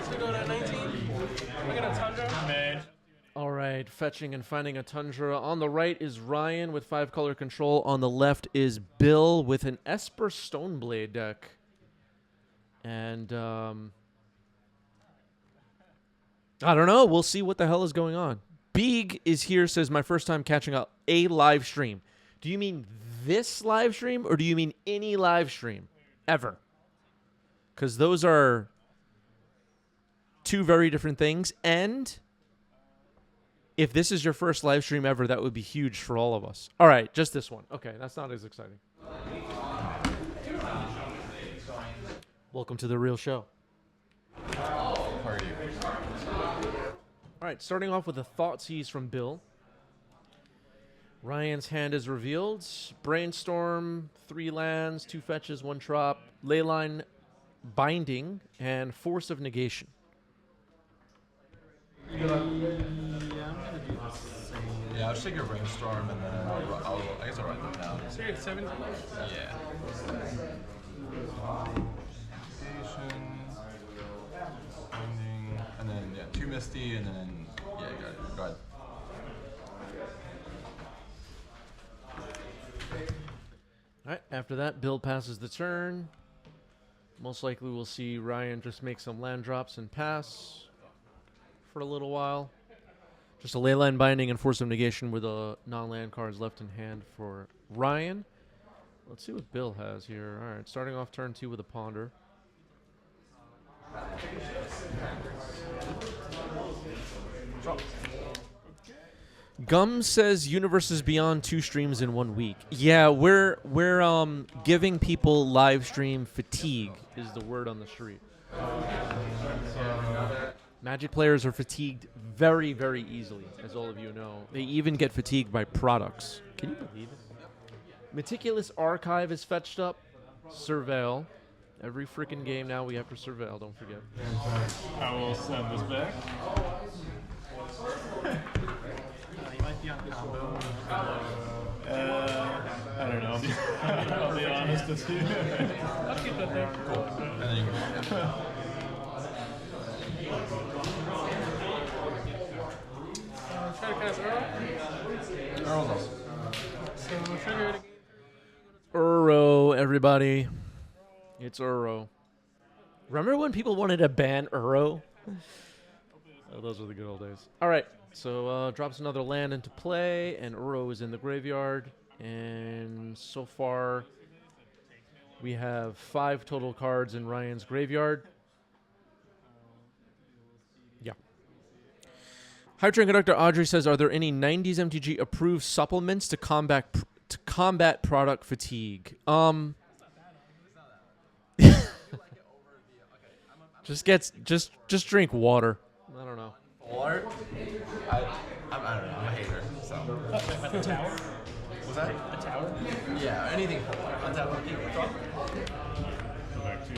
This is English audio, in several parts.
So go to 19. We got a Tundra. All right, fetching and finding a Tundra. On the right is Ryan with 5-color control. On the left is Bill with an Esper Stoneblade deck. And I don't know. We'll see what the hell is going on. Beeg is here, says, my first time catching a live stream. Do you mean this live stream or do you mean any live stream ever? Because those are two very different things. And if this is your first live stream ever, that would be huge for all of us. All right, just this one. Okay, that's not as exciting. Welcome to the real show. How are you? All right, starting off with a Thoughtseize from Bill. Ryan's hand is revealed. Brainstorm, 3 lands, 2 fetches, 1 drop, Leyline Binding, and Force of Negation. Yeah, I'm gonna do the same. Yeah, I'll just take your brainstorm and then I guess I'll write them down. So you're at 17. Yeah. Binding, and then 2 Misty, and then got it. Go ahead. All right, after that, Bill passes the turn. Most likely we'll see Ryan just make some land drops and pass for a little while. Just a Leyline Binding and Force of Negation with non-land cards left in hand for Ryan. Let's see what Bill has here. All right, starting off turn 2 with a Ponder. Gum says Universes Beyond 2 streams in 1 week. Yeah, we're giving people live stream fatigue is the word on the street. Magic players are fatigued very, very easily, as all of you know. They even get fatigued by products. Can you believe it? Meticulous Archive is fetched up. Surveil. Every freaking game now we have to surveil, don't forget. I will send this back. You might be on combo. I don't know. I'll be honest with you. I'll keep that there. Cool. And then you go. Try to cast Earl. Earl's awesome. So trigger it again. Uro, everybody. It's Uro. Remember when people wanted to ban Uro? Oh, those were the good old days. All right, so drops another land into play, and Uro is in the graveyard. And so far, we have 5 total cards in Ryan's graveyard. Yeah. High Train Conductor Audrey says, are there any 90s MTG approved supplements to combat product fatigue? Just drink water. I don't know. Water? I don't know. I'm a hater. So. The tower? Was that? The tower? Yeah, anything. Untap, draw. Go back to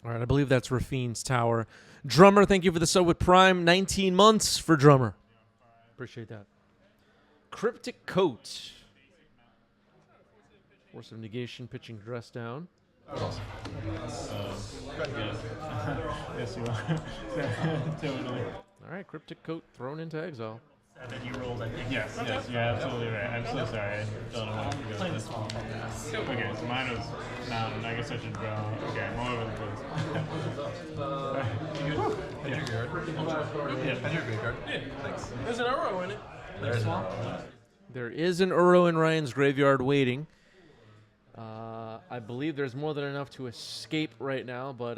All right, I believe that's Rafine's tower. Drummer, thank you for the sub with Prime. 19 months for Drummer. Appreciate that. Cryptic Coat. Force of Negation, pitching dress down. yes, you are. Totally. All right, Cryptic Coat thrown into exile. And then you rolled, I think. Yes, you're absolutely right. I'm so sorry. I don't know what to go Playing with the small pass. Okay, so mine was mountain. I guess I should draw. Okay, I'm all over the place. You good? And your graveyard. Yeah. And your graveyard. Yeah. Thanks. There's an Earl in it. There's one. There is an Uro in Ryan's graveyard waiting. I believe there's more than enough to escape right now, but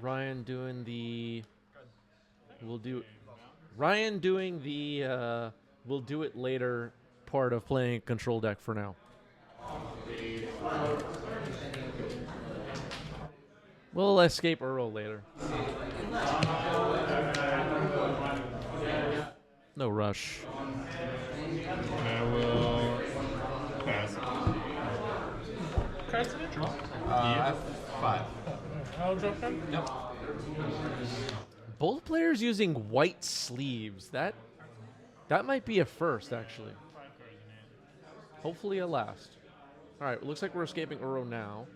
Ryan doing the we'll do it later part of playing a control deck for now. We'll escape Uro later. No rush. I will pass. Cards in it? Draw. I have 5. I'll drop them. Yep. Both players using white sleeves. That might be a first, actually. Hopefully a last. All right, looks like we're escaping Uro now.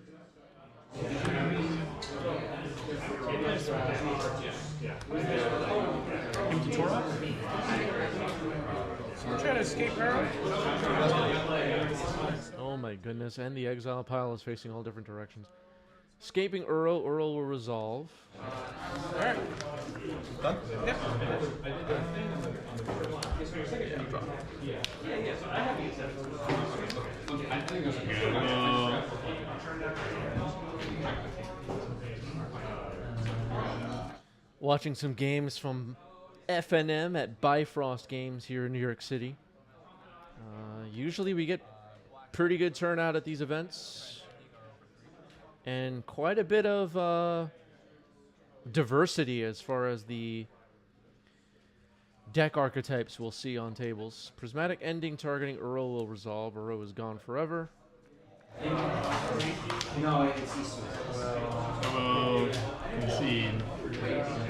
Empty Torah. Trying to escape her. Oh my goodness, and the exile pile is facing all different directions. Escaping Uro, Uro will resolve. Alright. Done? Yep. Watching some games from FNM at Bifrost Games here in New York City. Usually we get pretty good turnout at these events. And quite a bit of diversity as far as the deck archetypes we'll see on tables. Prismatic Ending targeting Uro will resolve. Uro is gone forever. No, it's Easter.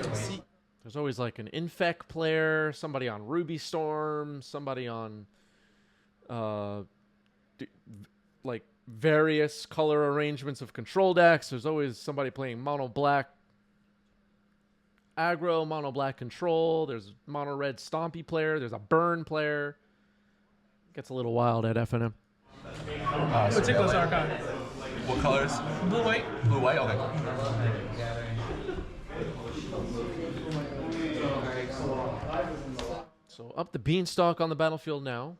Concede. There's always like an Infect player, somebody on Ruby Storm, somebody on like various color arrangements of control decks. There's always somebody playing mono black aggro, mono black control. There's mono red stompy player. There's a burn player. Gets a little wild at FNM. Meticulous Archon. What colors? Blue, white. Blue, white? Okay. So up the Beanstalk on the battlefield now.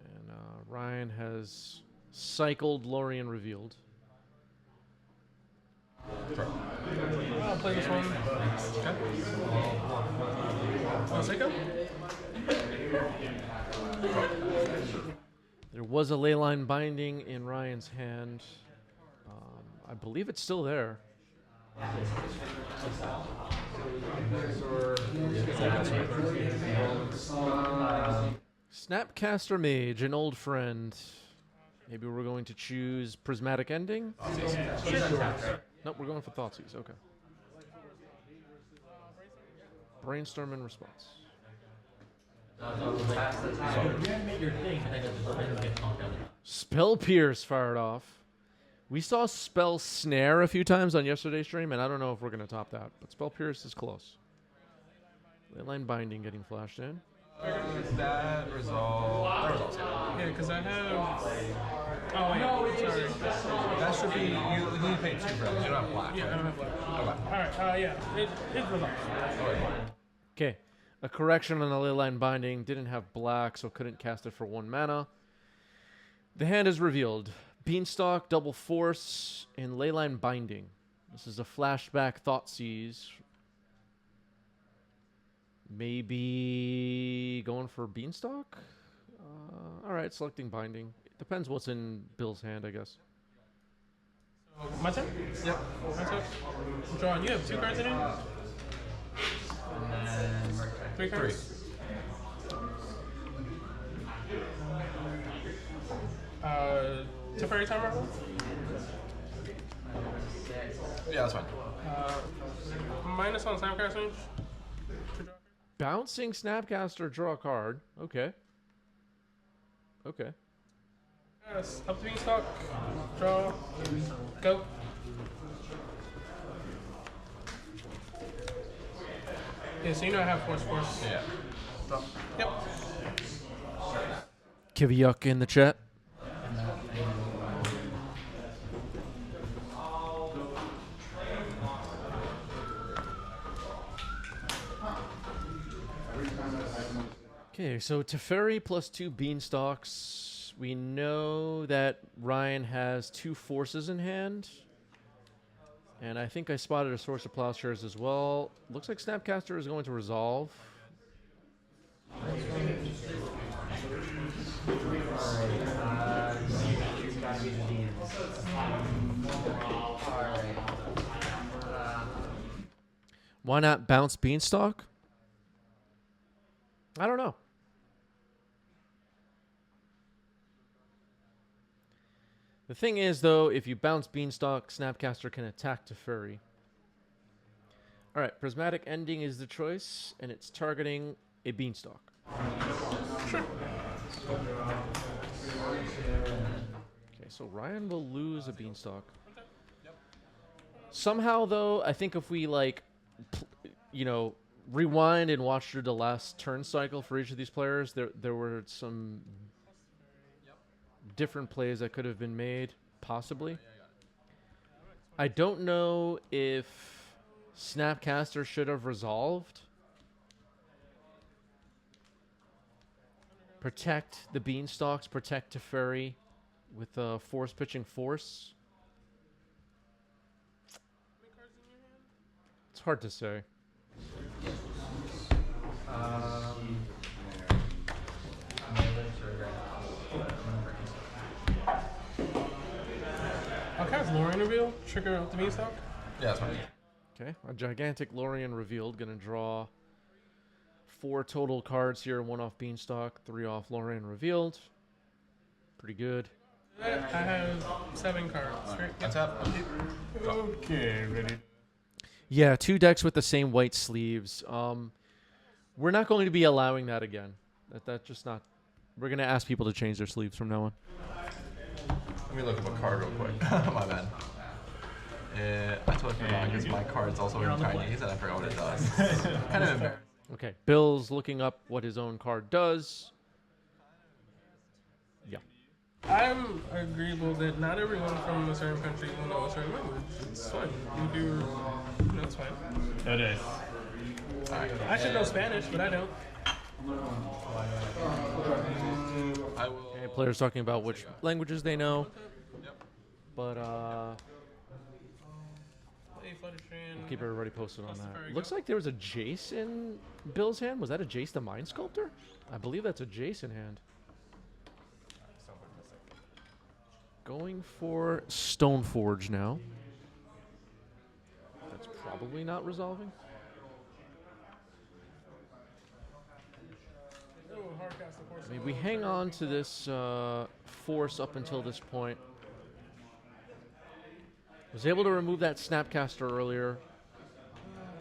And Ryan has cycled Lorien Revealed. I'll play this one. Okay. Want to take him? There was a Leyline Binding in Ryan's hand. I believe it's still there. Snapcaster Mage, an old friend. Maybe we're going to choose Prismatic Ending? Nope, we're going for Thoughtseize. Okay. Brainstorm in response. Spell Pierce fired off. We saw Spell Snare a few times on yesterday's stream, and I don't know if we're going to top that, but Spell Pierce is close. Leyline Binding getting flashed in. That resolve. That resolves. Yeah, because I have. Oh, wait. Sorry. That should be. You pay 2 for it. You don't have black. Yeah, I don't have black. Okay. Alright, yeah. It resolves. Okay, a correction on the Leyline Binding. Didn't have black, so couldn't cast it for 1 mana. The hand is revealed. Beanstalk, Double Force, and Leyline Binding. This is a flashback Thoughtseize. Maybe going for Beanstalk? Alright, selecting Binding. It depends what's in Bill's hand, I guess. My turn? Yep. My turn. John, you have 2 cards in it? 3 cards? 3. Temporary timer? Yeah, that's fine. Minus on Snapcast range. Bouncing Snapcaster, draw a card. Okay. Okay. Yes, up to Beanstalk. Draw. Go. Yeah, so you know I have Force. Yeah. Drop. Yep. Kivyuk in the chat. Okay, so Teferi plus 2 Beanstalks. We know that Ryan has 2 forces in hand. And I think I spotted a Source of Plowshares as well. Looks like Snapcaster is going to resolve. Why not bounce Beanstalk? I don't know. The thing is, though, if you bounce Beanstalk, Snapcaster can attack Teferi. All right, Prismatic Ending is the choice, and it's targeting a Beanstalk. Sure. Okay, so Ryan will lose a Beanstalk. Somehow, though, I think if we, like, you know, rewind and watch through the last turn cycle for each of these players, there were some different plays that could have been made, possibly. I don't know if Snapcaster should have resolved. Protect the Beanstalks, protect Teferi with force pitching force. It's hard to say. I'll cast Lorien Reveal, trigger up the Beanstalk. Yeah, that's fine. Okay, a gigantic Lorien revealed. Gonna draw 4 total cards here, 1 off Beanstalk, 3 off Lorien revealed. Pretty good. I have 7 cards. Right? That's up. Okay, ready. Yeah, 2 decks with the same white sleeves. We're not going to be allowing that again. That just not. We're gonna ask people to change their sleeves from now on. Let me look up a card real quick. My bad. I totally forgot because my card's also in Chinese and I forgot what it does. Kind of embarrassing. Okay, Bill's looking up what his own card does. Yeah. I'm agreeable that not everyone from a certain country will know a certain language. It's fine. You do, that's fine. It is. Alright. I should know Spanish, but I don't. I will. Okay, players talking about which languages they know. Yep. But Hey, Fluttershy. we'll keep everybody posted on That's the that. fairy Looks go. like there was a Jace in Bill's hand. Was that a Jace the Mind Sculptor? I believe that's a Jace in hand. Going for Stoneforge now. That's probably not resolving. I mean, we hang on to this force up until this point. Was able to remove that Snapcaster earlier.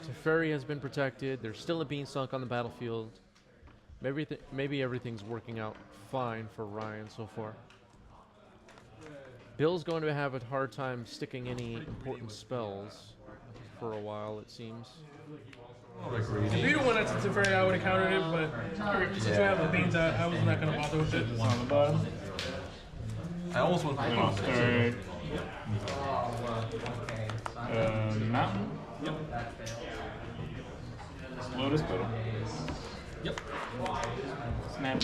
Teferi has been protected. There's still a Beanstalk on the battlefield. Maybe everything's working out fine for Ryan so far. Bill's going to have a hard time sticking any important spells for a while, it seems. If you went out to Teferi, I would have countered it, but since you have the beans, I was not going to bother with it. On the bottom. I almost went Then I'll start. Mountain. Yep. Lotus Petal. Yep. Snap.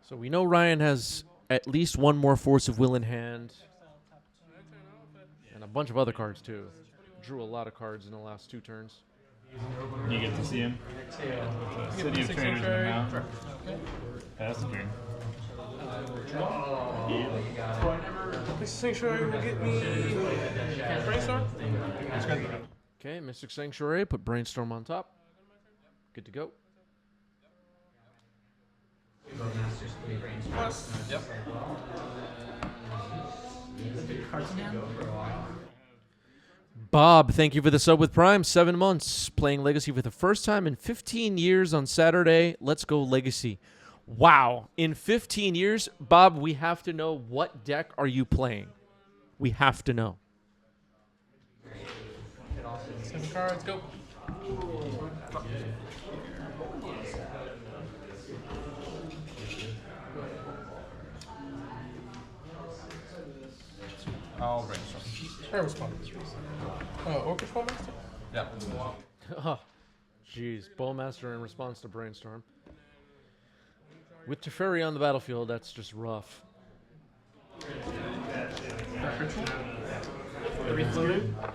So we know Ryan has at least 1 more Force of Will in hand. And a bunch of other cards, too. Drew a lot of cards in the last 2 turns. You get to see him. City of Traders in the mouth. Pass the turn. Please Sanctuary will get me Brainstorm. Okay, Mystic Sanctuary, put Brainstorm on top. Good to go. Plus, Yep. Bob, thank you for the sub with Prime. 7 months playing Legacy for the first time in 15 years on Saturday. Let's go Legacy. Wow. In 15 years, Bob, we have to know what deck are you playing. We have to know. 7 cards, go. I'll brainstorm. Terrible spawn. Orchid Spawn Master? Yep. Oh, jeez. Bowmaster in response to Brainstorm. With Teferi on the battlefield, that's just rough.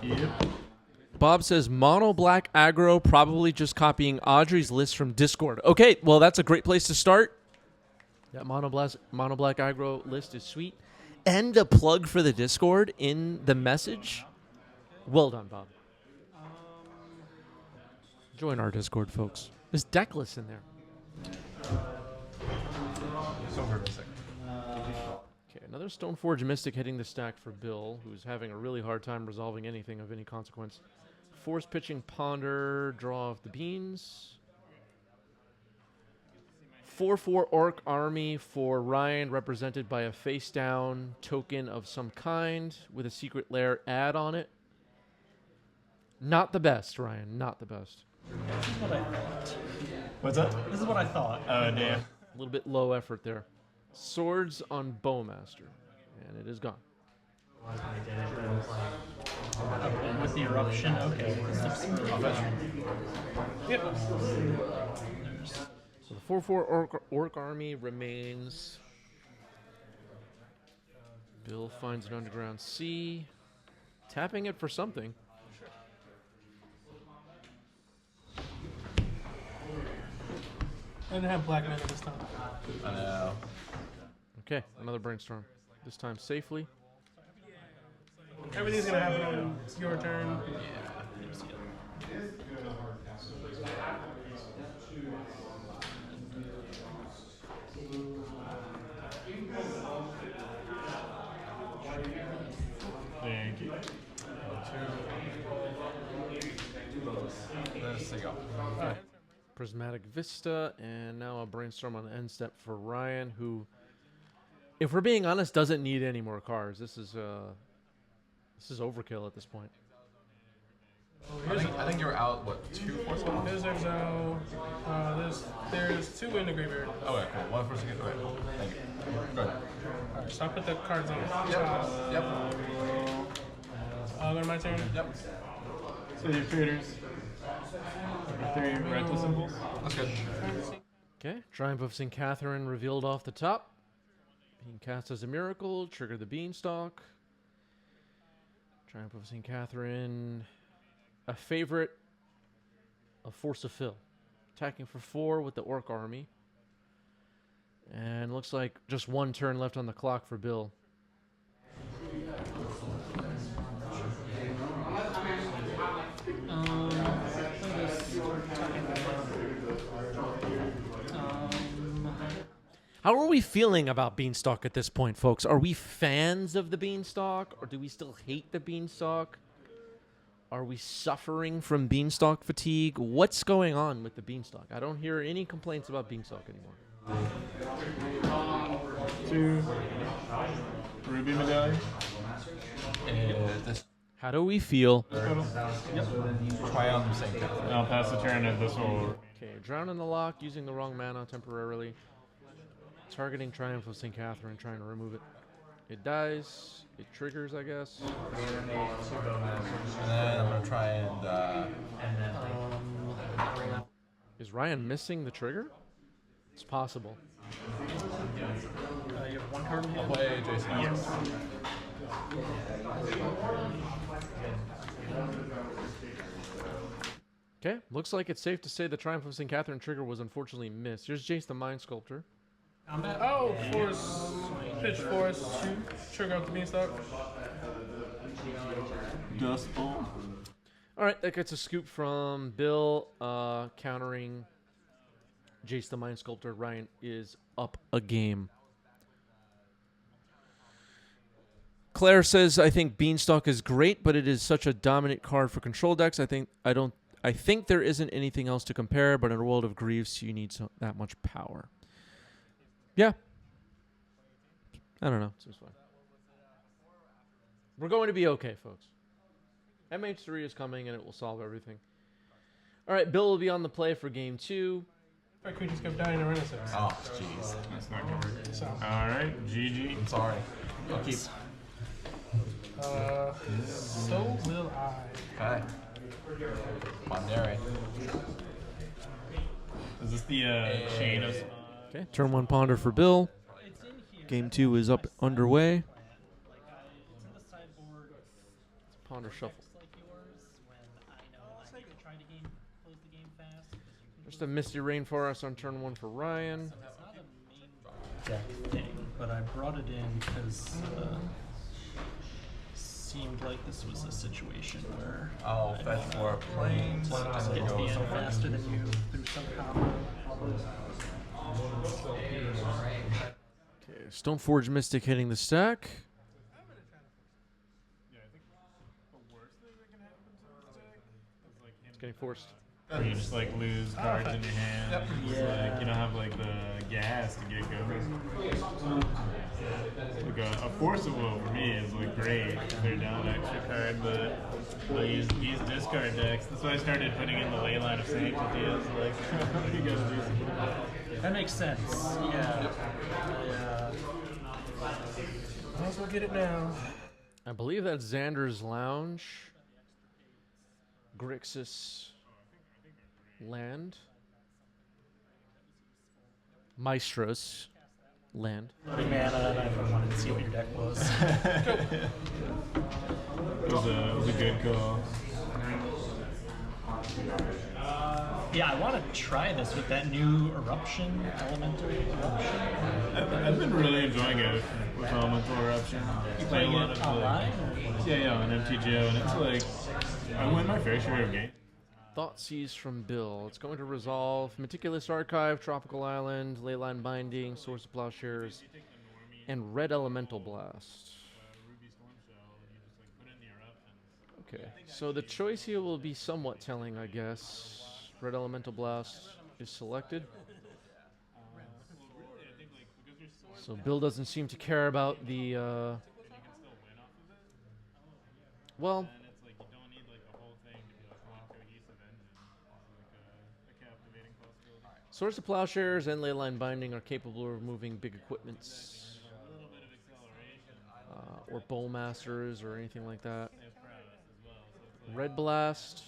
Yep. Bob says mono black aggro, probably just copying Audrey's list from Discord. Okay, well, that's a great place to start. That mono black aggro list is sweet. And a plug for the Discord in the message. Well done, Bob. Join our Discord, folks. There's Decklists in there. So perfect. Okay, another Stoneforge Mystic hitting the stack for Bill, who's having a really hard time resolving anything of any consequence. Force pitching Ponder, draw off the beans. 4/4 Orc Army for Ryan, represented by a face-down token of some kind with a secret lair add on it. Not the best, Ryan. Not the best. This is what I thought. What's up? This is what I thought. Oh, damn. A little bit low effort there. Swords on Bowmaster. And it is gone. With the eruption, okay. Yep. So the 4/4 Orc Army remains. Bill finds an underground sea. Tapping it for something. I didn't have black mana this time. I know. Okay, another brainstorm. This time safely. Everything's gonna happen on your turn. Thank you. Let's go. Prismatic Vista, and now a brainstorm on the end step for Ryan, who, if we're being honest, doesn't need any more cards. This is overkill at this point. I think you're out, what, 2 force spells? Here's Exile. There's 2 in the graveyard. Oh, okay, cool. 1 force again. Okay, thank you. Go ahead. Alright, so I put the cards on. Yep. Go to my turn. Yep. So your traders. Number 3, rental symbols. That's good. Okay, Triumph of St. Catherine revealed off the top. Being cast as a miracle, trigger the Beanstalk. Triumph of St. Catherine, a favorite of Force of Fill. Attacking for 4 with the Orc Army. And looks like just 1 turn left on the clock for Bill. How are we feeling about Beanstalk at this point, folks? Are we fans of the Beanstalk, or do we still hate the Beanstalk? Are we suffering from Beanstalk fatigue? What's going on with the Beanstalk? I don't hear any complaints about Beanstalk anymore. 2 ruby medallion. This How do we feel? try on the same thing. And I'll pass the turn, and this will. Okay, drown in the lock, using the wrong mana temporarily. Targeting Triumph of St. Catherine, trying to remove it. It dies. It triggers, I guess. And then I'm going to try and... Is Ryan missing the trigger? It's possible. You have 1 card in I'll hand. play Jason. Yes. Okay, looks like it's safe to say the Triumph of St. Catherine trigger was unfortunately missed. Here's Jace the Mind Sculptor. Oh, force. Pitch force. Trigger out the Beanstalk. Dust Bowl. All right, that gets a scoop from Bill, countering Jace the Mind Sculptor. Ryan is up a game. Claire says, I think Beanstalk is great, but it is such a dominant card for control decks. I think there isn't anything else to compare, but in a world of Greaves, you need that much power. Yeah. I don't know. Seems fine. We're going to be okay, folks. MH3 is coming, and it will solve everything. All right, Bill will be on the play for game 2. Our creatures kept dying in Renaissance. Oh, jeez. That's not gonna work. So, Alright, GG. I'm sorry. I'll keep. so will I. Okay. Mondary. Is this the chain of... Okay, turn 1 Ponder for Bill. Game 2 is up underway. Ponder shuffle. Just a Misty Rainforest on turn 1 for Ryan. Deck thing, but I brought it in because seemed like this was a situation where I'll fetch 4 planes. just And get go to the end somewhere. faster than you through some combo. Okay, Stoneforge Mystic hitting the stack. It's getting forced. Where you just like lose cards in your hand. Yeah. Like, you don't have like the gas to get going. Like a Force of Will for me is like great. They're down an extra card, but I use discard decks. That's why I started putting in the Leyline of Sanctity. I was like, you gotta do something about it. That makes sense. Yeah. Might as well get it now. I believe that's Xander's Lounge. Grixis land. Maestros land. Mana, and I wanted to see what your deck was. It was a good call. Yeah, I want to try this with that new Eruption, Elemental Eruption. I've been really enjoying it with Elemental Eruption. You Play a playing lot it of online? yeah, on MTG, and it's like I win my fair share of games. Thoughtseize from Bill. It's going to resolve Meticulous Archive, Tropical Island, Leyline Binding, Source of Plowshares, and Red Elemental Blast. Okay, so the choice here will be somewhat telling, I guess. Red Elemental Blast is selected. So Bill doesn't seem to care about the, well, Source of Plowshares and Leyline Binding are capable of removing big equipments, or Bowmasters or anything like that. Red Blast.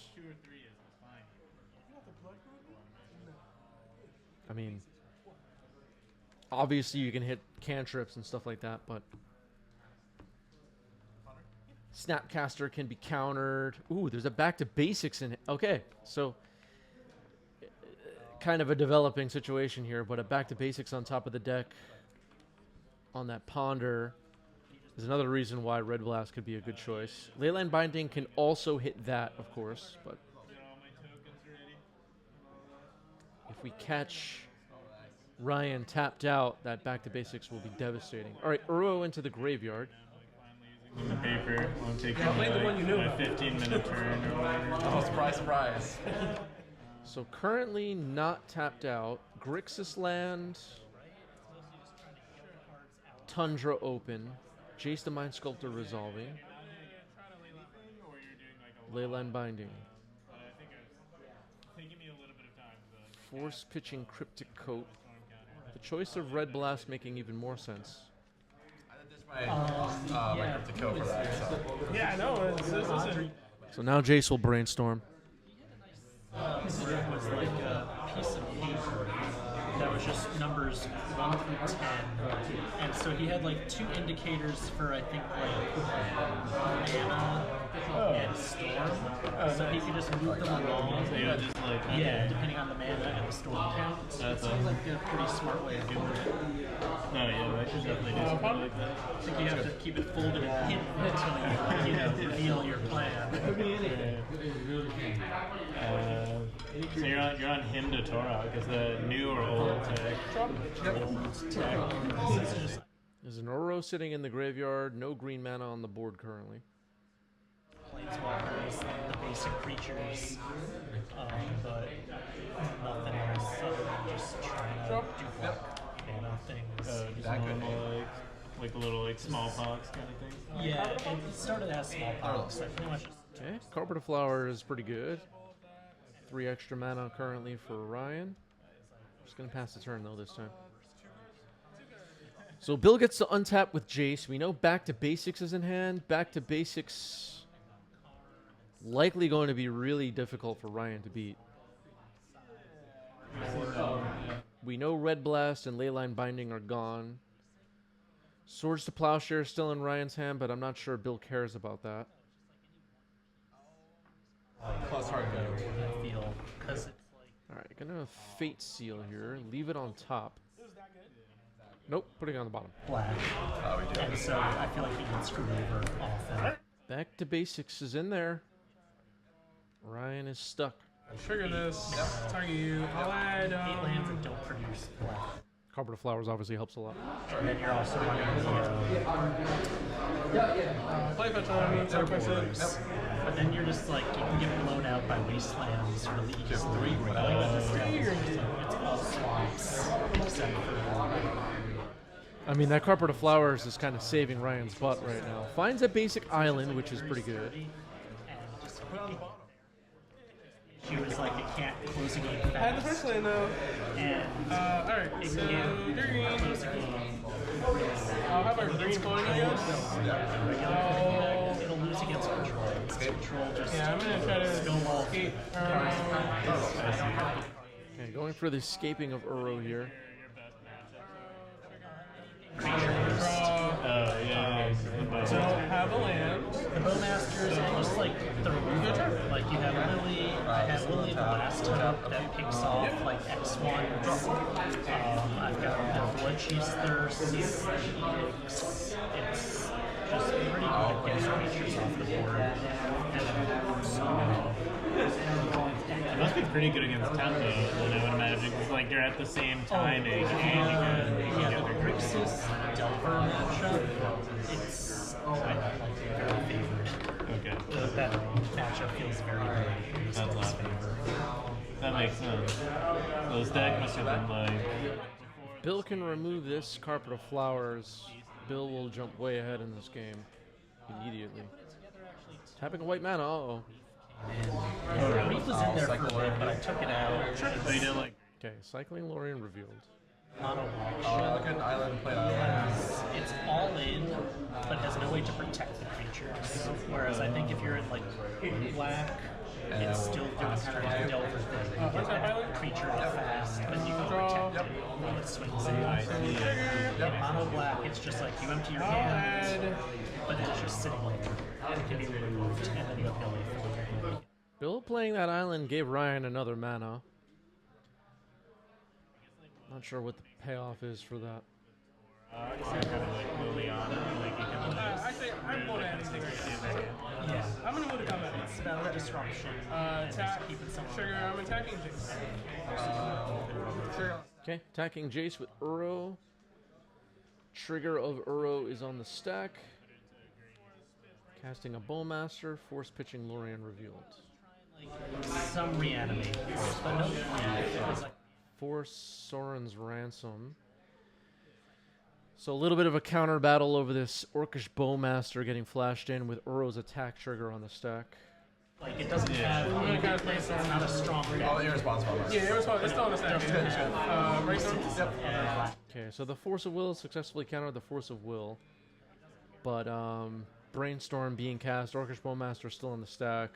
I mean, obviously you can hit cantrips and stuff like that, but Snapcaster can be countered. Ooh, there's a back to basics in it. Okay, so kind of a developing situation here, but a back to basics on top of the deck on that ponder is another reason why Red Blast could be a good choice. Leyline Binding can also hit that, of course, but if we catch Ryan tapped out, that back to basics will be devastating. All right, Uro into the graveyard. In the paper, I'm taking the one you knew my about. 15-minute turn or whatever. Oh, surprise, surprise. So currently not tapped out. Grixis land. Tundra open. Jace the Mind Sculptor resolving. Leyline Binding. Force pitching Cryptic Coat. The choice of Red Blast making even more sense. My cryptic kill for that. So. Yeah, I know. So now Jace will brainstorm. His deck was like a piece of paper that was just numbers 1 through 10. And so he had like 2 indicators for, I think, like mana and storm. So he could just move them along. So yeah, just like Yeah, depending on the mana and the storm count. That's It seems like a pretty smart way of doing it. no, yeah, I should definitely do something like that. I think you have to keep it folded and hidden until you, reveal your plan. So you're on him to Torok. Is that new or old tech? Old tech. This is just There's an Oro sitting in the graveyard. No green mana on the board currently. planeswalkers, the basic creatures, but nothing else other than just trying to do block mana things. Just normal, like a little like smallpox kind of thing. Yeah, it started as smallpox. I pretty much just Okay, Carpet of Flower is pretty good. 3 extra mana currently for Ryan. Just gonna pass the turn though this time. So Bill gets to untap with Jace. We know Back to Basics is in hand. Back to Basics likely going to be really difficult for Ryan to beat. We know Red Blast and Leyline Binding are gone. Swords to Plowshare is still in Ryan's hand, but I'm not sure Bill cares about that. Plus hard move. I feel because it's like Alright, gonna Fate Seal here. Leave it on top. Nope, putting it on the bottom. black, Oh, we do. and so I feel like we get screwed over often. Back to Basics is in there. Ryan is stuck. Trigger this. Target you. I'll add. 8 lands that don't produce black. Carpet of Flowers obviously helps a lot. And then you're also running the Play fetch on. Sacrifice it. but then you're just like, you can get blown out by wastelands really easily. What I like about this deck is just like, it's all swamps, except for I mean, that Carpet of Flowers is kind of saving Ryan's butt right now. Finds a basic island, which is pretty good. and just she was like, it can't close a game I had the fast. first lane though. And Alright, it so can't green. close a game. I'll have our green floating, I guess. It'll lose against control. Control just Yeah, I'm gonna try to snowball. escape. Okay, going for the escaping of Uro here. Draw. Oh, yeah. So have a land. The Bowmasters and just like the removal. Like you have Lily, I have Lily the last time that picks off like X1s. I've got the Blood Chief's Thirst. It's just pretty good at getting creatures off the board. It must be pretty good against tempo, then I would imagine. It's like you're at the same timing and you can Yeah, get the the Grixis Delver matchup, it's very favored. Okay. That matchup feels very, very in this That's deck's awesome. favor. That makes sense. So this deck must have been like. Bill can remove this Carpet of Flowers. Bill will jump way ahead in this game immediately. Tapping a white mana. Uh-oh. Reef was in there for a bit, but I took it out. So you did like. Okay, Cycling Lorien revealed. Mono Look at island, play island. It's all in, but has no way to protect the creatures. Whereas I think if you're in like black, it's still doing kind of like a Delver thing. You get that creature off fast, but you can protect it while it swings in. In mono black, it's just like you empty your hand, but it's just sitting there. And it can be removed, and then you have no way for it. Bill playing that island gave Ryan another mana. Not sure what the payoff is for that. I guess kind of like Liliana, like you can Actually, I'm going to anything right now. Yeah. I'm gonna move to combat. It's about disruption. Attack. Keep it somewhere. Sugar, I'm attacking Jinx. Sugar. Okay, attacking Jace with Uro. Trigger of Uro is on the stack. Casting a Bowmaster, force pitching Lorien revealed. Some reanimate, but no. Yeah, it's like Force Soren's Ransom. So a little bit of a counter battle over this Orcish Bowmaster getting flashed in with Uro's attack trigger on the stack. Like it doesn't have. I'm gonna cast It's Brainstorm. not a strong Oh, irresponsible. Yeah, it was fine. It's still on the stack. Brainstorm. Yep. Okay, so the Force of Will successfully countered the Force of Will. But Brainstorm being cast, Orcish Bowmaster still on the stack.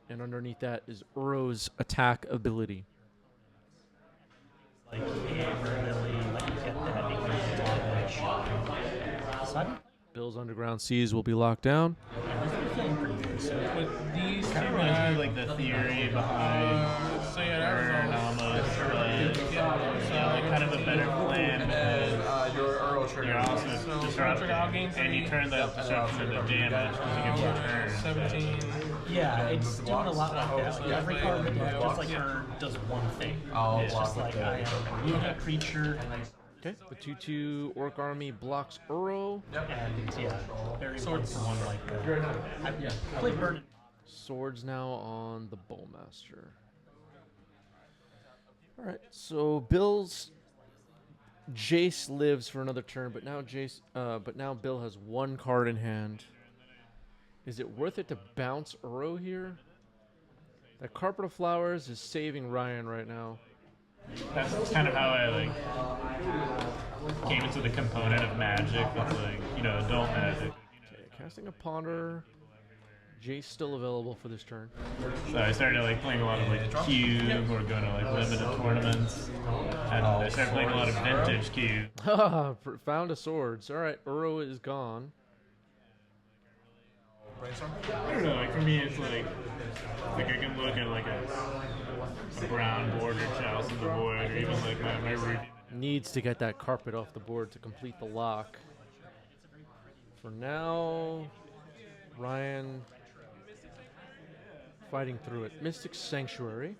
And underneath that is Uro's attack ability. Like hammer really, like you get that damage. So I'm Bill's Underground Seas will be locked down. feeling pretty good. So With these two kind of reminds me guys, of like the theory behind so yeah, that Burn was all. almost, like kind of a better plan because Your Earl trigger. you're also disrupting, I'll gain and you 3. turn that disruption into damage because you get more turns. 17. yeah, it's doing a lot like that. Like every card in the deck, just like Yeah. her, does one thing. I'll It's just block like I am remove a creature, Okay, the 2/2 Orc Army blocks Uro. and yeah, very Swords. one for one like that. I played Burn. Swords now on the Bowmaster. All right, so Bill's Jace lives for another turn, but now Bill has one card in hand. Is it worth it to bounce Uro here? That Carpet of Flowers is saving Ryan right now. That's kind of how I like came into the component of magic. That's like adult magic. Okay, casting a Ponder. Jace still available for this turn. So I started like playing a lot of like cube or going to like limited tournaments, and I started playing a lot of vintage cube. Haha, found a swords. All right, Uro is gone. I don't know. Like for me, it's like I can look at like a brown border Chalice in the Void, or even like my Ruby. Needs to get that carpet off the board to complete the lock. For now, Ryan fighting through it. Mystic Sanctuary.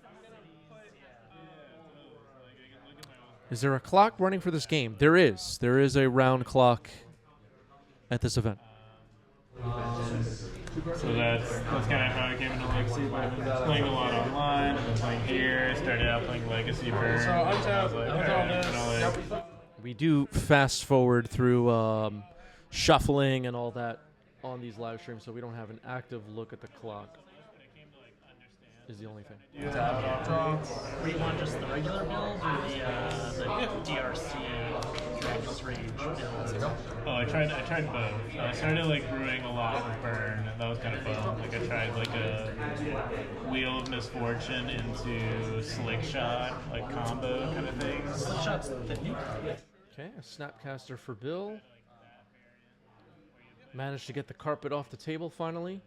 Is there a clock running for this game? There is. There is a round clock at this event. So that's kind of how I came into Legacy. But I've been playing a lot online. I've been playing here. Started out playing Legacy Burn. So untap. We do fast forward through shuffling and all that on these live streams, so we don't have an active look at the clock. Is the only thing. Were you on just the regular build or the DRC Dragon's Rage build? Oh, I tried both. I started like brewing a lot with Burn, and that was kind of fun. Like I tried like a Wheel of Misfortune into Slick Shot, like combo kind of things. Slick Shot's the new card. Okay, a Snapcaster for Bill. Managed to get the carpet off the table finally.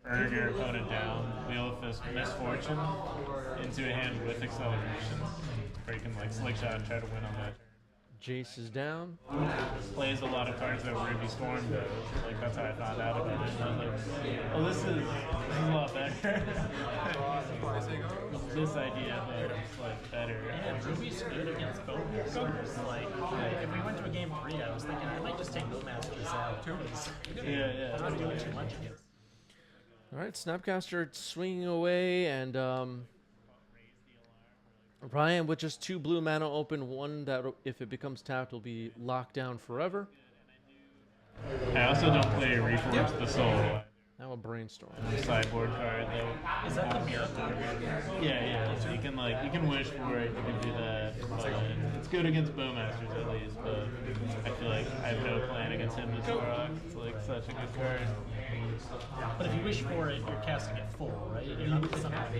Burn your opponent down, Wheel of Misfortune into a hand with acceleration, where you can like Slick Shot and try to win on that. Jace is down. Plays a lot of cards that Ruby Storm does. Like that's how I found out about it. And I was like, oh, this is a lot better. This idea that it's like better. Yeah, Ruby's good against Bowmasters. Like, if we went to a game 3, I was thinking I might just take Bowmasters out. Yeah. I'm not doing too much against. All right, Snapcaster swinging away, and Ryan with just 2 blue mana open, one that if it becomes tapped will be locked down forever. I also don't play Reforge the Soul. Now a Brainstorm. Sideboard card though. Is that the miracle? Yeah. So you can wish for it. You can do that. But it's good against Bowmasters at least. But I feel like I have no plan against him this rock. It's like such a good card. But if you wish for it, you're casting it full, right? You're not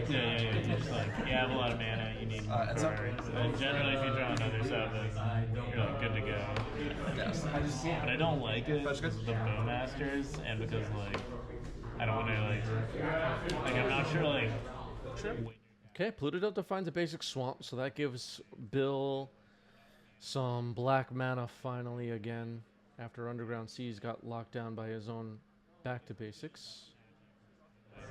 Yeah. You just like you have a lot of mana. You need more cards. And generally, if you draw another 7, you're like good to go. But I don't like it because of the Bowmasters and because like. I don't want to like I'm not sure like. Okay, Pluto Delta finds a basic swamp, so that gives Bill some black mana finally again after Underground Seas got locked down by his own back to basics.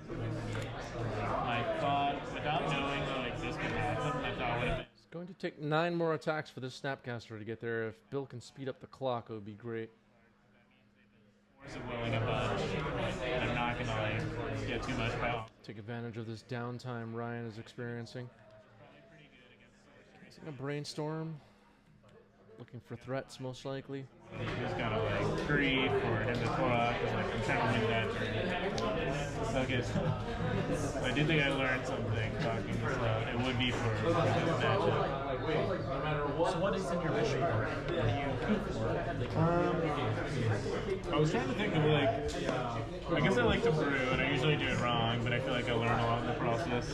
My thought, without knowing like this could happen, my thought would have been. It's going to take 9 more attacks for this Snapcaster to get there. If Bill can speed up the clock, it would be great. Willing a bunch, and I'm not gonna like get too much power. Take advantage of this downtime Ryan is experiencing. Casting a Brainstorm. Looking for threats, most likely. You just gotta like grief or him to clock, because like I'm trying to win that turn. So I guess I do think I learned something talking this out. It would be for this matchup. So what is in your mission? What do you hope for? I was trying to think of like, I guess I like to brew, and I usually do it wrong, but I feel like I learn a lot in the process.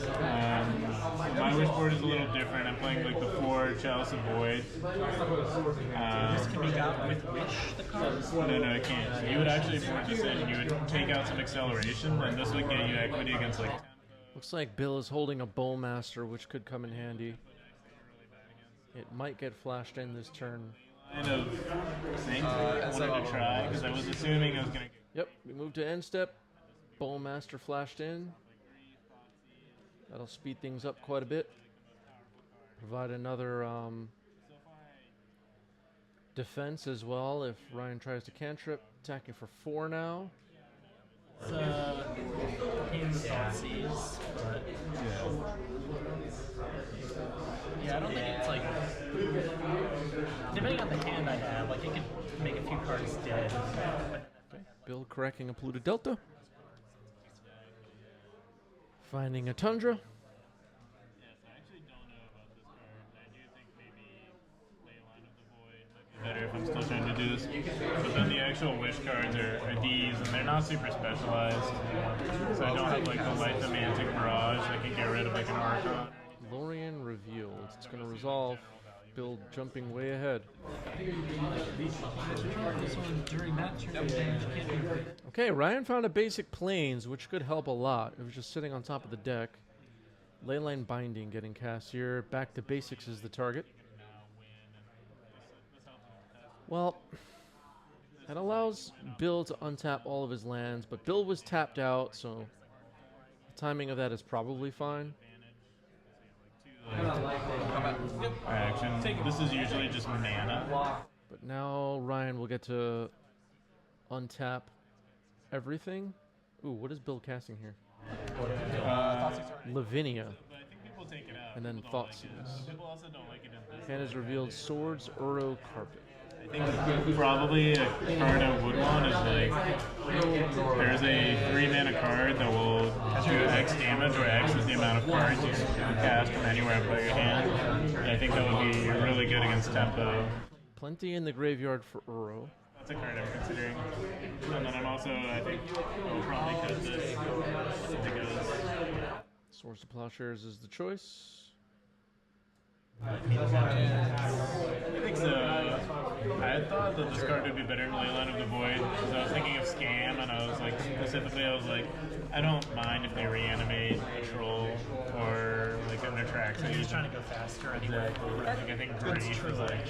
My wish board is a little different. I'm playing like the 4 Chalice of Void. This can be got with Wish, the cards? No, it can't. You would actually force this in, and you would take out some acceleration, and this would get you equity against like. Looks like Bill is holding a Bowmaster, which could come in handy. It might get flashed in this turn. Kind of think I wanted to try because I was assuming I was gonna. Yep, we move to end step. Bowmaster flashed in. That'll speed things up quite a bit. Provide another defense as well if Ryan tries to cantrip. Attacking for 4 now. It's Beanstalk, but yeah, I don't think it's like, depending on the hand I have, like it could make a few cards dead. Okay. Bill cracking a Pluto Delta. Finding a Tundra. Better if I'm still trying to do this. But then the actual wish cards are these, and they're not super specialized. So I don't have like the light semantic barrage that can get rid of like an Archon. Lorien revealed. It's going to resolve. Bill jumping way ahead. Okay, Ryan found a basic Plains, which could help a lot. It was just sitting on top of the deck. Leyline Binding getting cast here. Back to basics is the target. Well, that allows Bill to untap all of his lands, but Bill was tapped out, so the timing of that is probably fine. Action. This is usually just mana. But now Ryan will get to untap everything, Ooh, what is Bill casting here? Lavinia. Lavinia. But I think people take it out. And then People don't like Thoughtseize. it. People also don't like it in this. Hand is revealed swords, Uro, carpet. I think probably a card I would want is like there's a 3-mana card that will do X damage or X is the amount of cards you can cast from anywhere but your hand. And I think that would be really good against tempo. Plenty in the graveyard for Uro. That's a card I'm considering. And then I'm also, I think, I'll probably cut this if it goes. Swords to Plowshares is the choice. I think so. I thought that this card would be better in Leyline of the Void because I was thinking of Scam, and I was like, specifically, I was like, I don't mind if they reanimate a troll or like an Atraxa. He's trying to go faster anyway. Exactly. I think Grief is like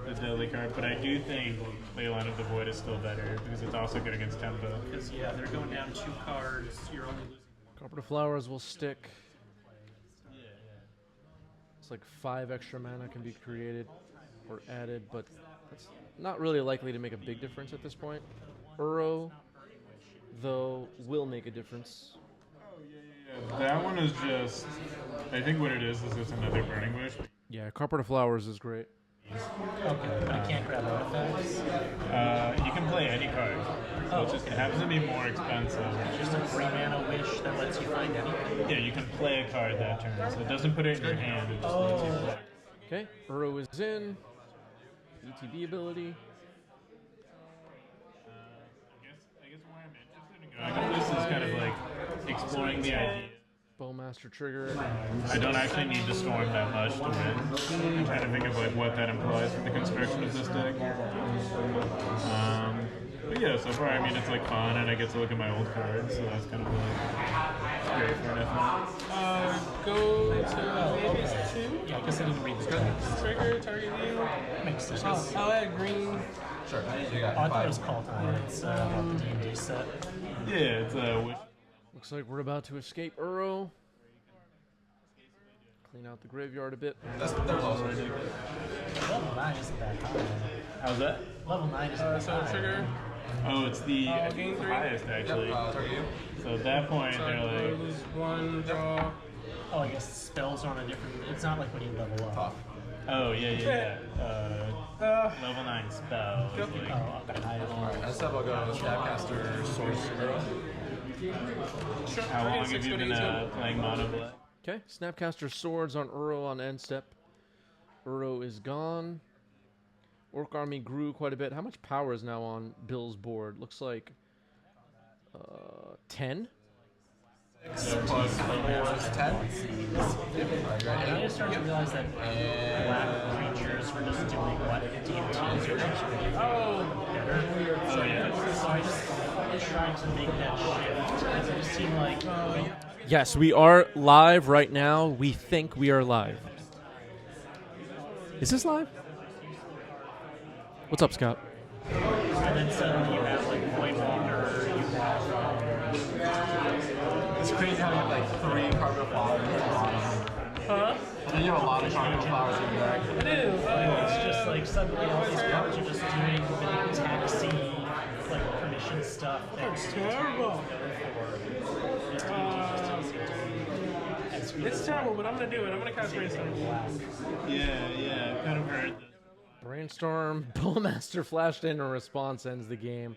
the deadly card, but I do think Leyline of the Void is still better because it's also good against tempo. Because yeah, they're going down 2 cards. You're only losing. Carpet of Flowers will stick. It's like 5 extra mana can be created or added, but that's not really likely to make a big difference at this point. Uro, though, will make a difference. That one is just, I think what it is just another Burning Wish. Yeah, Carpet of Flowers is great. Okay, but I can't grab artifacts. You can play any card. So it just happens to be more expensive. Just a 3-mana wish that lets you find anything. Yeah, you can play a card that turn. So it doesn't put it in your hand, it just lets you play. Okay, Uro is in. ETB ability. I guess where I'm interested in going with this is kind of like exploring the idea. Bowmaster trigger. I don't actually need to storm that much to win. I'm trying to think of like what that implies for the construction of this deck. But yeah, so far I mean it's like fun and I get to look at my old cards, so that's kind of like great for an F1. Go to Vegas 2. Yeah, I guess I didn't read the cards. Trigger, target you. Makes sense. I'll add green. Sure. You Oh, got I thought it 5. was called time. It's the D&D set. Yeah, it's a wish. Looks like we're about to escape Uro. Clean out the graveyard a bit. There's also Level 9 isn't that high. How's that? Level 9 isn't that So high. trigger. Oh, it's the I think game it's the 3? highest actually. target you. So at that point they're like, Lose 1, draw. Oh, I guess spells are on a different. It's not like when you level up. Tough. oh yeah. Level 9 spell. Is like, Oh, okay. Alright, next up I'll go Snapcaster, Sorcerer. Sure. how long Target have you 6, been 22. playing Mono Black? Okay, Snapcaster Swords on Uro on end step. Uro is gone. Orc Army grew quite a bit. How much power is now on Bill's board? Looks like 10? Plus 4 is 10. I just started to realize that black creatures were just doing what D&T is better. Oh yeah. So I just trying to make that shift. Because it just seemed like Yes, we are live right now. We think we are live. Is this live? What's up, Scott? and then suddenly you have like Voidwalker, you have It's crazy how you have like 3 Carpet Flowers in the bottom. Huh? And then you have a lot of Carpet Flowers in the deck. I do. it's just like suddenly all these cards are just doing really taxi, like permission stuff. That's terrible. It's terrible, but I'm gonna do it. I'm gonna cast Brainstorm. Yeah, kind of heard that. Brainstorm, Bowmaster flashed in, a response ends the game.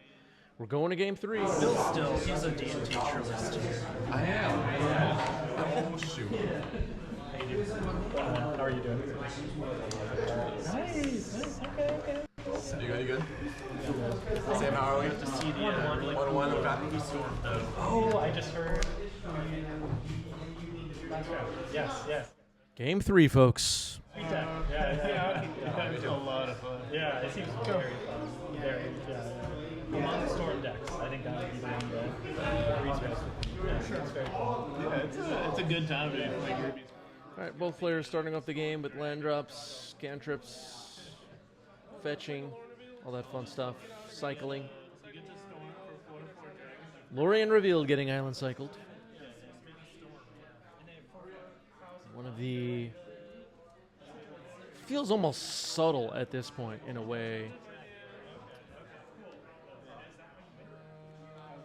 We're going to game 3. Bill still, he's a D&T truist here. I am. Yeah. Oh, shoot. How are you doing? Nice. Okay. You good? Sam, how are we? To see the 1-1, okay. Oh, I just heard. Yes. Game 3, folks. Yeah. It's a lot of fun. Yeah, it seems very fun. Very, among storm decks, I think that would be the one that agrees best with me. Yeah, it's very fun. Yeah, it's a good time to be playing Ruby. All right, both players starting off the game with land drops, cantrips, fetching, all that fun stuff, cycling. Lorien revealed getting island cycled. One of the... feels almost subtle at this point, in a way.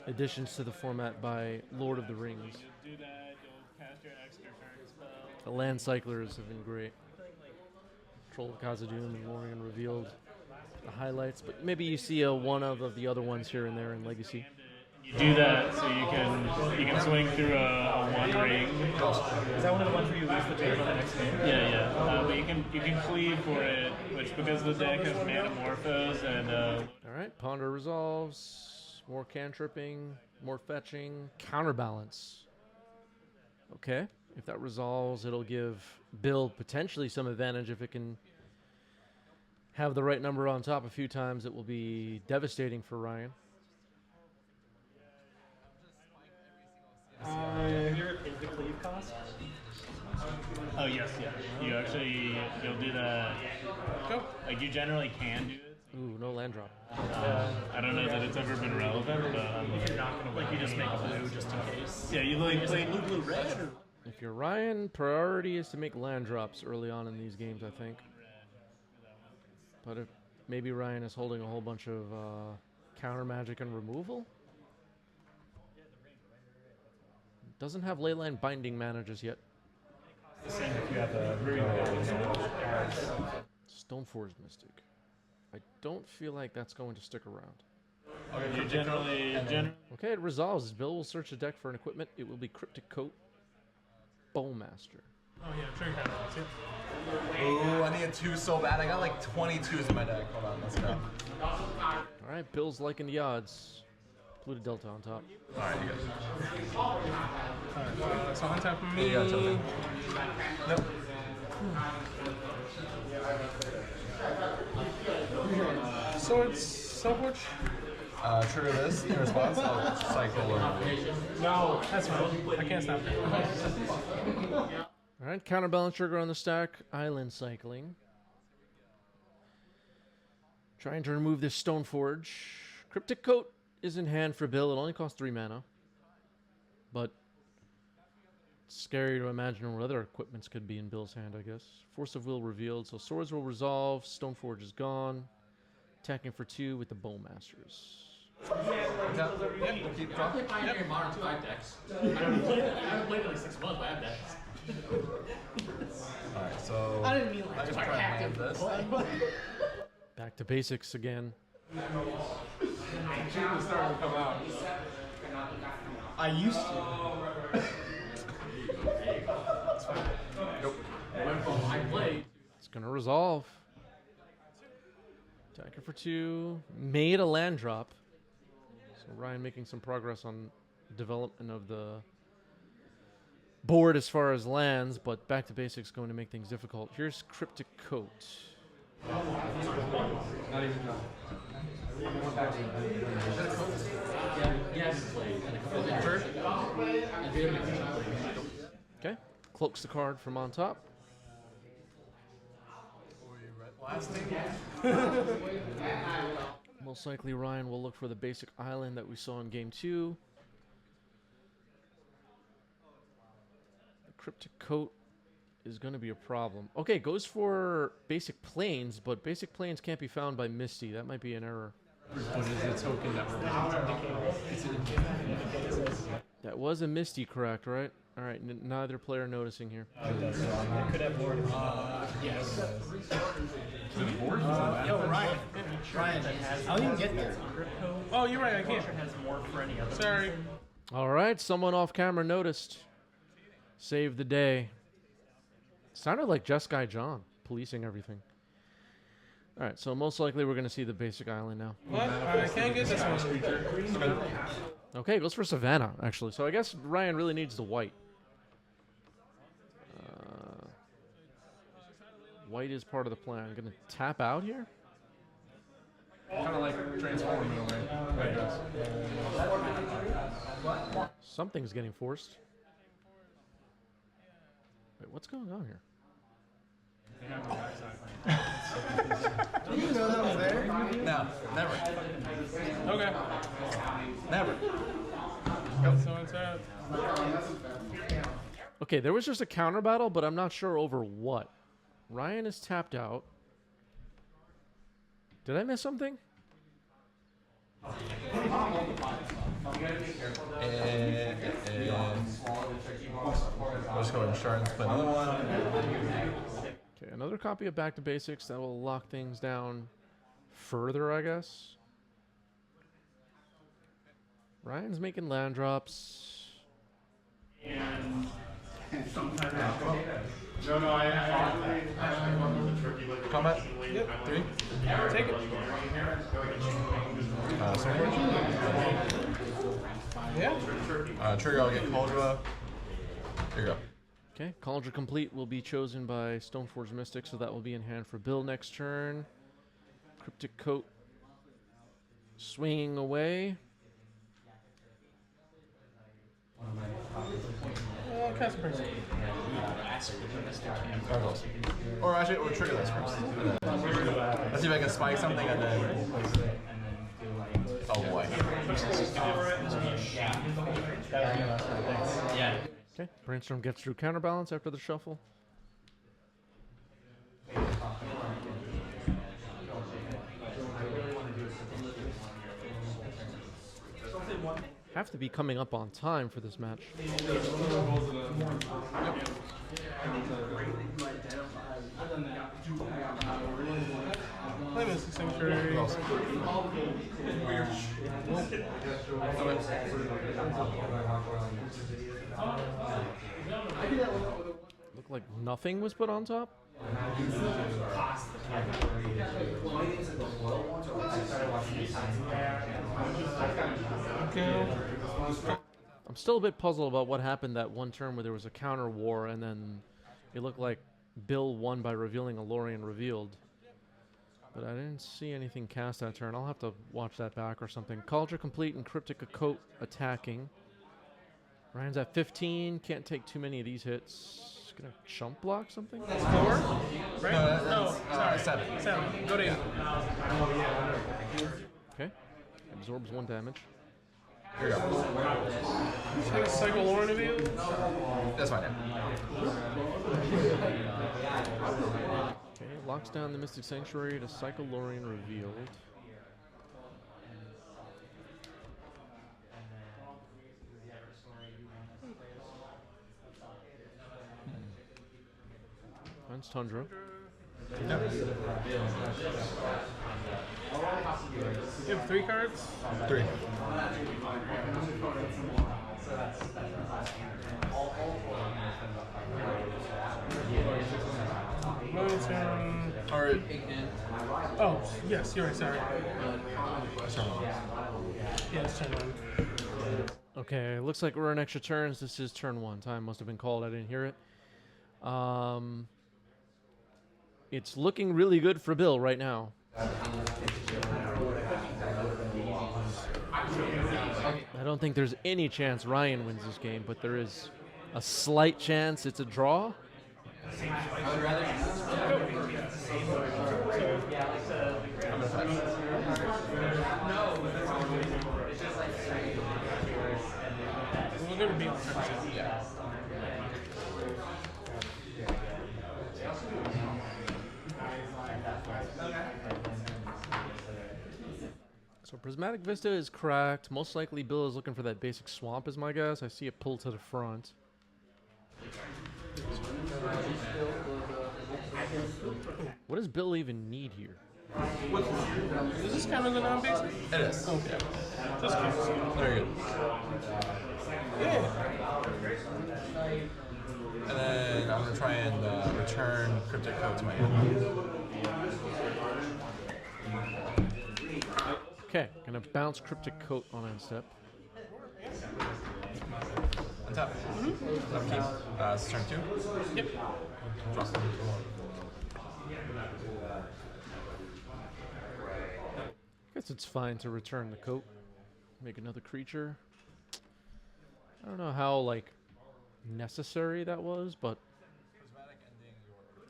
additions to the format by Lord of the Rings. You'll do that, you'll cast your extra turn spell. The land cyclers have been great. Troll of Khazad-dûm and Lorien Revealed, the highlights, but maybe you see one of the other ones here and there in Legacy. You do that so you can swing through a one ring. Is that one of the ones where you lose the turn on the next game? Yeah. But you can cleave for it, which because the deck has Manamorphose and All right, Ponder resolves, more cantripping, more fetching, counterbalance. Okay, if that resolves, it'll give Bill potentially some advantage if it can have the right number on top a few times. It will be devastating for Ryan. Is the cleave cost? oh yes, yeah. You'll do that. Like you generally can do it. Ooh, no land drop. I don't know that it's ever been relevant, but You're not gonna like you just make blue just in case. yeah, you like play Blue, red. Or... If you're Ryan, priority is to make land drops early on in these games, I think. But if maybe Ryan is holding a whole bunch of counter magic and removal. Doesn't have Leyline Binding managers yet. Same if you have a Stoneforge Mystic. I don't feel like that's going to stick around. you generally Okay, it resolves. Bill will search the deck for an equipment. It will be Cryptic Coat, Bowmaster. Oh yeah, trigger counterbalance. Yep. Ooh, I need a 2 so bad. I got like 22s in my deck. Hold on, let's go. All right, Bill's liking the odds. Pluto Delta on top. Alright, you guys. Alright, so untap for me. You got something. Nope. Swords, Silverwatch. Trigger this in response. I'll cycle or No, that's fine. I can't stop that. All right, counterbalance trigger on the stack. Island cycling. Trying to remove this Stoneforge. Cryptic Coat is in hand for Bill. It only costs 3 mana. But it's scary to imagine what other equipments could be in Bill's hand, I guess. Force of Will revealed, so swords will resolve. Stoneforge is gone. Attacking for 2 with the Bowmasters. keep dropping. I have modern 2 decks. I haven't played in like 6 months, but I have decks. Alright, so I didn't mean like I just I try hacked and it. land this. Back to basics again. I used to. I played. It's going to resolve. Attacker for 2. Made a land drop. So Ryan making some progress on development of the board as far as lands, but back to basics going to make things difficult. Here's Cryptic Coat. Okay, cloaks the card from on top. Most likely Ryan will look for the basic island that we saw in game 2. The Cryptic Coat is going to be a problem. Okay, goes for basic planes, but basic planes can't be found by Misty. That might be an error. What is the token that That was a Misty, correct, right? All right, neither player noticing here. Could have board. Yes. Yo, Ryan. Ryan has. I didn't get there. Oh, you're right. I can't. Has more for any other. Sorry. All right, someone off camera noticed. Saved the day. Sounded like Just Guy John policing everything. All right, so most likely we're going to see the basic island now. What? I can't get this one. Okay, goes for Savannah, actually. So I guess Ryan really needs the white. White is part of the plan. I'm going to tap out here. Kind of like transform in a way. Right. Something's getting forced. Wait, what's going on here? Do you know that was there? No, never. Okay. Never. So it's out. Okay, there was just a counter battle, but I'm not sure over what. Ryan is tapped out. Did I miss something? And I'll just go insurance, put another one. Okay, another copy of Back to Basics that will lock things down further, I guess. Ryan's making land drops. And sometimes Combat? Yep. 3. Take it. Sword. Yeah. Trigger, I'll get Cauldra. Here you go. Okay, Cauldron Complete will be chosen by Stoneforge Mystic, so that will be in hand for Bill next turn. Cryptic Coat swinging away. Cast a person. Or actually, or trigger this first. Let's see if I can spike something and then. Oh boy. Yeah. Okay, Brainstorm gets through counterbalance after the shuffle. Have to be coming up on time for this match. Wait a minute, Sanctuary. Weird. Looked like nothing was put on top. Okay. I'm still a bit puzzled about what happened that one turn where there was a counter war and then it looked like Bill won by revealing a Lorien revealed. But I didn't see anything cast that turn. I'll have to watch that back or something. Cauldron Complete and Cryptic Coat attacking. Ryan's at 15. Can't take too many of these hits. Gonna chump block something? 4? Right? No, sorry. 7. 7. Go to 8. Okay. Absorbs 1 damage. Here you go. Just gonna cycle Lauren of you. That's fine. Okay, locks down the Mystic Sanctuary to cycle Lorien revealed. Finds Tundra. You have 3 cards? 3. Mountain. Alright. Oh, yes, you're right, sorry. Yeah, it's turn 1. Okay, looks like we're in extra turns. This is turn 1. Time must have been called. I didn't hear it. It's looking really good for Bill right now. I don't think there's any chance Ryan wins this game, but there is a slight chance it's a draw. We're going to be on turn 2. Yeah. So Prismatic Vista is cracked. Most likely Bill is looking for that basic swamp is my guess. I see it pull to the front. What does Bill even need here? Is this kind of the non-basic? It is. Okay. Just curious. Very good. Yeah. And then I'm going to try and return Cryptic Coat to my hand. Okay, gonna bounce Cryptic Coat on end step. Untap. Upkeep. It's turn 2. Yep. Draw. Guess it's fine to return the coat. Make another creature. I don't know how, like, necessary that was, but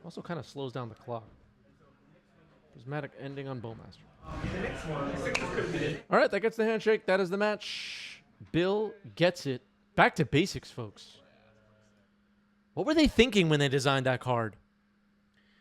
also kind of slows down the clock. Prismatic ending on Bowmaster. All right, that gets the handshake. That is the match. Bill gets it. Back to basics, folks. What were they thinking when they designed that card?